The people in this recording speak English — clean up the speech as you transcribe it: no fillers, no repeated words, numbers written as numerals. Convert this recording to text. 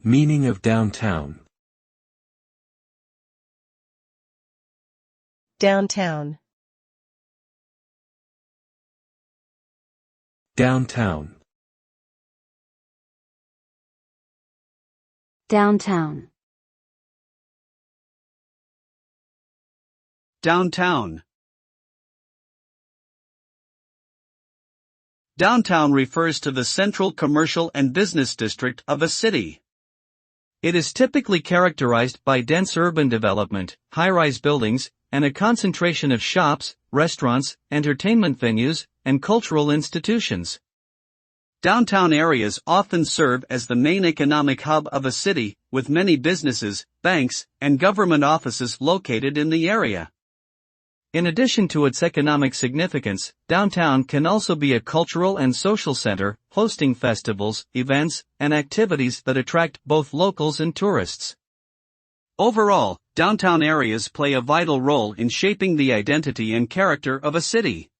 Meaning of downtown. Downtown. Downtown. Downtown. Downtown. Downtown refers to the central commercial and business district of a city. It is typically characterized by dense urban development, high-rise buildings, and a concentration of shops, restaurants, entertainment venues, and cultural institutions. Downtown areas often serve as the main economic hub of a city, with many businesses, banks, and government offices located in the area. In addition to its economic significance, downtown can also be a cultural and social center, hosting festivals, events, and activities that attract both locals and tourists. Overall, downtown areas play a vital role in shaping the identity and character of a city.